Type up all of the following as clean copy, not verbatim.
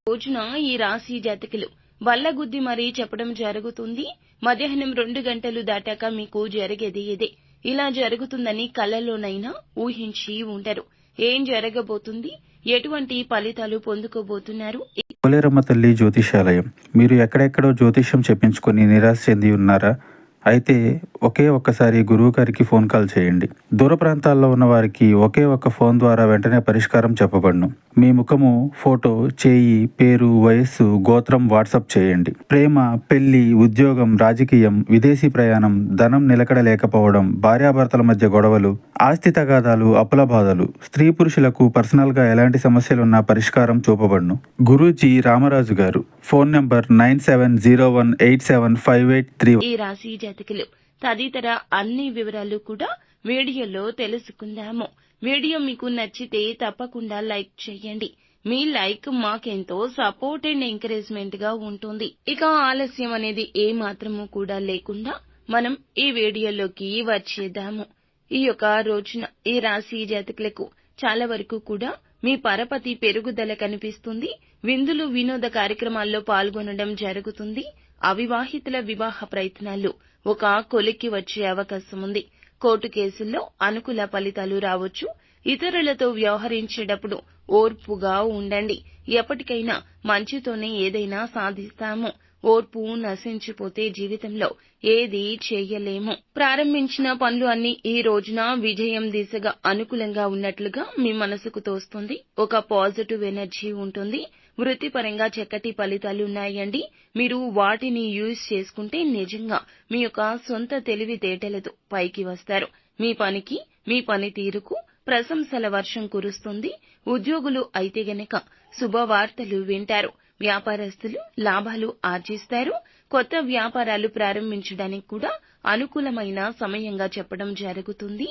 రోజున ఈ రాశి జాతకులు వల్లగుద్ది మరీ చెప్పడం జరుగుతుంది. మధ్యాహ్నం 2 గంటలు దాటాక మీకు జరిగేది ఇదే. ఇలా జరుగుతుందని కలలోనైనా ఊహించి ఉండరు. ఏం జరగబోతుంది, ఎటువంటి ఫలితాలు పొందుకోబోతున్నారు? పోలేరమ్మ తల్లి జ్యోతిషాలయం. మీరు ఎక్కడెక్కడో జ్యోతిష్యం చెప్పించుకొని నిరాశ చెంది ఉన్నారా? అయితే ఒక్కసారి గురువు గారికి ఫోన్ కాల్ చేయండి. దూర ప్రాంతాల్లో ఉన్న వారికి ఒకే ఒక్క ఫోన్ ద్వారా వెంటనే పరిష్కారం చెప్పబడును. మీ ముఖము, ఫోటో, చేయి, పేరు, వయస్సు, గోత్రం వాట్సాప్ చేయండి. ప్రేమ, పెళ్లి, ఉద్యోగం, రాజకీయం, విదేశీ ప్రయాణం, ధనం నిలకడ లేకపోవడం, భార్యాభర్తల మధ్య గొడవలు, ఆస్తి తగాదాలు, అప్పుల బాధలు, స్త్రీ పురుషులకు పర్సనల్ గా ఎలాంటి సమస్యలున్నా పరిష్కారం చూపబడును. గురూజీ రామరాజు గారు. Phone number 9701875831. ఈ రాశి జాతకులు తదితర అన్ని వివరాలు కూడా వీడియోలో తెలుసుకుందాము. వీడియో మీకు నచ్చితే తప్పకుండా లైక్ చేయండి. మీ లైక్ మాకెంతో సపోర్ట్ అండ్ ఎంకరేజ్మెంట్ గా ఉంటుంది. ఇక ఆలస్యం అనేది ఏ మాత్రము కూడా లేకుండా మనం ఈ వీడియోలోకి వచ్చేద్దాము. ఈ యొక్క రోజున ఈ రాశి జాతకులకు చాలా వరకు కూడా మీ పరపతి పెరుగుదల కనిపిస్తుంది. విందులు, వినోద కార్యక్రమాల్లో పాల్గొనడం జరుగుతుంది. అవివాహితుల వివాహ ప్రయత్నాలు ఒక కొలిక్కి వచ్చే అవకాశం ఉంది. కోర్టు కేసుల్లో అనుకూల ఫలితాలు రావచ్చు. ఇతరులతో వ్యవహరించేటప్పుడు ఓర్పుగా ఉండండి. ఎప్పటికైనా మంచితోనే ఏదైనా సాధిస్తాము. ఓర్పు నశించిపోతే జీవితంలో ఏది చేయలేము. ప్రారంభించిన పనులు అన్ని ఈ రోజున విజయం దిశగా అనుకూలంగా ఉన్నట్లుగా మీ మనసుకు తోస్తుంది. ఒక పాజిటివ్ ఎనర్జీ ఉంటుంది. వృత్తిపరంగా చక్కటి ఫలితాలు ఉన్నాయండి. మీరు వాటిని యూజ్ చేసుకుంటే నిజంగా మీ యొక్క సొంత తెలివితేటలతో పైకి వస్తారు. మీ పనికి, మీ పనితీరుకు ప్రశంసల వర్షం కురుస్తుంది. ఉద్యోగులు అయితే గనక శుభవార్తలు వింటారు. వ్యాపారస్తులు లాభాలు ఆర్జిస్తారు. కొత్త వ్యాపారాలు ప్రారంభించడానికి కూడా అనుకూలమైన సమయంగా చెప్పడం జరుగుతుంది.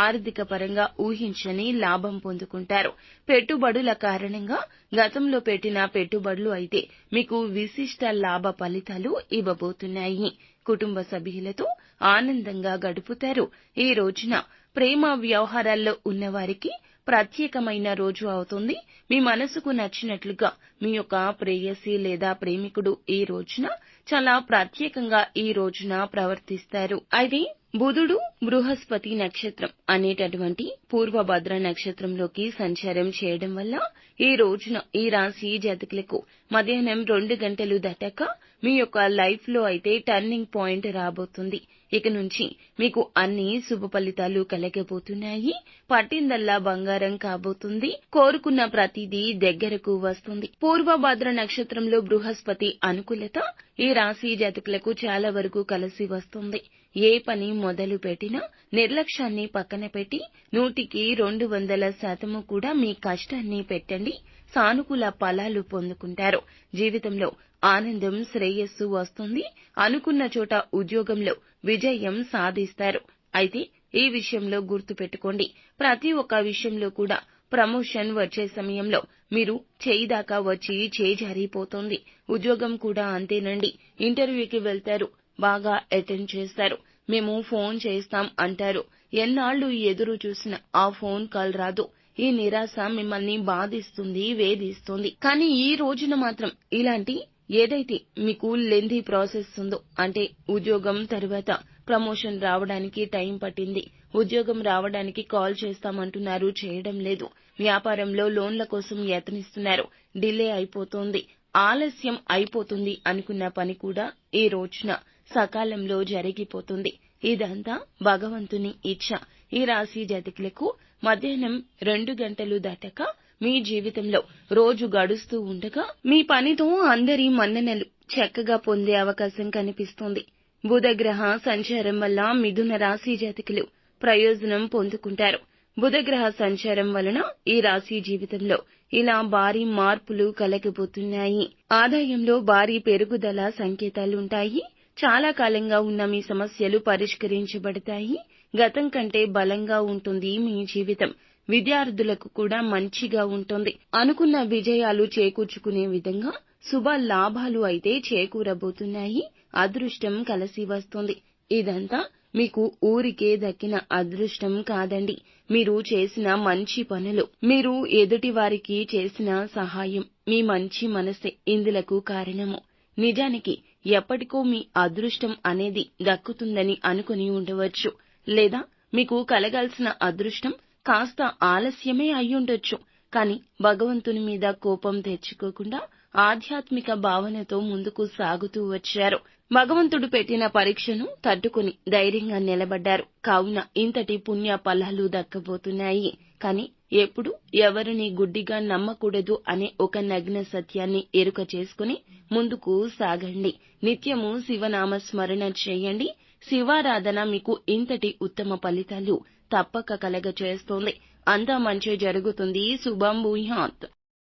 ఆర్థిక పరంగా ఊహించని లాభం పొందుకుంటారు. పెట్టుబడుల కారణంగా గతంలో పెట్టిన పెట్టుబడులు అయితే మీకు విశిష్ట లాభ ఫలితాలు ఇవ్వబోతున్నాయి. కుటుంబ సభ్యులతో ఆనందంగా గడుపుతారు. ఈ రోజున ప్రేమ వ్యవహారాల్లో ఉన్నవారికి ప్రత్యేకమైన రోజు అవుతుంది. మీ మనసుకు నచ్చినట్లుగా మీ యొక్క ప్రేయసి లేదా ప్రేమికుడు ఈ రోజున చాలా ప్రత్యేకంగా ఈ రోజున ప్రవర్తిస్తారు. అయితే బుధుడు బృహస్పతి నక్షత్రం అనేటటువంటి పూర్వభద్ర నక్షత్రంలోకి సంచారం చేయడం వల్ల ఈ రోజున ఈ రాశి జాతకులకు మధ్యాహ్నం 2 గంటలు దాటాక మీ యొక్క లైఫ్ లో అయితే టర్నింగ్ పాయింట్ రాబోతుంది. ఇక నుంచి మీకు అన్ని శుభ ఫలితాలు కలగబోతున్నాయి. పట్టిందల్లా బంగారం కాబోతుంది. కోరుకున్న ప్రతిదీ దగ్గరకు వస్తుంది. పూర్వభద్ర నక్షత్రంలో బృహస్పతి అనుకూలత ఈ రాశి జాతకులకు చాలా వరకు కలిసి వస్తుంది. ఏ పని మొదలు పెట్టినా నిర్లక్ష్యాన్ని పక్కన పెట్టి 100కి 200% కూడా మీ కష్టాన్ని పెట్టండి. సానుకూల ఫలాలు పొందుకుంటారు. జీవితంలో ఆనందం, శ్రేయస్సు వస్తుంది. అనుకున్న చోట ఉద్యోగంలో విజయం సాధిస్తారు. అయితే ఈ విషయంలో గుర్తుపెట్టుకోండి, ప్రతి ఒక్క విషయంలో కూడా ప్రమోషన్ వచ్చే సమయంలో మీరు చేయి దాకా వచ్చి చేజారిపోతుంది. ఉద్యోగం కూడా అంతేనండి. ఇంటర్వ్యూకి వెళ్తారు, బాగా అటెండ్ చేస్తారు. మేము ఫోన్ చేస్తాం అంటారు. ఎన్నాళ్లు ఎదురు చూసినా ఆ ఫోన్ కాల్ రాదు. ఈ నిరాశ మిమ్మల్ని బాధిస్తుంది, వేధిస్తుంది. కానీ ఈ రోజున మాత్రం ఇలాంటి ఏదైతే మీకు లెంథీ ప్రాసెస్ ఉందో, అంటే ఉద్యోగం తర్వాత ప్రమోషన్ రావడానికి టైం పట్టింది, ఉద్యోగం రావడానికి కాల్ చేస్తామంటున్నారు, చేయడం లేదు, వ్యాపారంలో లోన్ల కోసం యత్నిస్తున్నారు, డిలే అయిపోతోంది, ఆలస్యం అయిపోతుంది అనుకున్న పని కూడా ఈ రోజున సకాలంలో జరిగిపోతుంది. ఇదంతా భగవంతుని ఇచ్ఛ. ఈ రాశి జాతకులకు మధ్యాహ్నం 2 గంటలు దాటాక మీ జీవితంలో రోజు గడుస్తూ ఉండగా మీ పనితో అందరి మన్ననలు చక్కగా పొందే అవకాశం కనిపిస్తుంది. బుధగ్రహ సంచారం వల్ల మిథున రాశి జాతకులు ప్రయోజనం పొందుకుంటారు. బుధగ్రహ సంచారం వలన ఈ రాశి జీవితంలో ఇలా భారీ మార్పులు కలగబోతున్నాయి. ఆదాయంలో భారీ పెరుగుదల సంకేతాలుంటాయి. చాలా కాలంగా ఉన్న మీ సమస్యలు పరిష్కరించబడతాయి. గతం కంటే బలంగా ఉంటుంది మీ జీవితం. విద్యార్థులకు కూడా మంచిగా ఉంటుంది. అనుకున్న విజయాలు చేకూర్చుకునే విధంగా శుభ లాభాలు అయితే చేకూరబోతున్నాయి. అదృష్టం కలిసి వస్తుంది. ఇదంతా మీకు ఊరికే దక్కిన అదృష్టం కాదండి. మీరు చేసిన మంచి పనులు, మీరు ఎదుటి వారికి చేసిన సహాయం, మీ మంచి మనసే ఇందులకు కారణము. నిజానికి ఎప్పటికో మీ అదృష్టం అనేది దక్కుతుందని అనుకుని ఉండవచ్చు, లేదా మీకు కలగాల్సిన అదృష్టం కాస్త ఆలస్యమే అయ్యుండొచ్చు. కానీ భగవంతుని మీద కోపం తెచ్చుకోకుండా ఆధ్యాత్మిక భావనతో ముందుకు సాగుతూ వచ్చారు. భగవంతుడు పెట్టిన పరీక్షను తట్టుకుని ధైర్యంగా నిలబడ్డారు. కావున ఇంతటి పుణ్య ఫలాలు దక్కబోతున్నాయి. కానీ ఎప్పుడు ఎవరిని గుడ్డిగా నమ్మకూడదు అనే ఒక నగ్న సత్యాన్ని ఎరుక చేసుకుని ముందుకు సాగండి. నిత్యము శివనామ స్మరణ చేయండి. శివారాధన మీకు ఇంతటి ఉత్తమ ఫలితాలు తప్పక కలగచేస్తోంది. అంతా మంచి జరుగుతుంది. శుభం భూయాత్.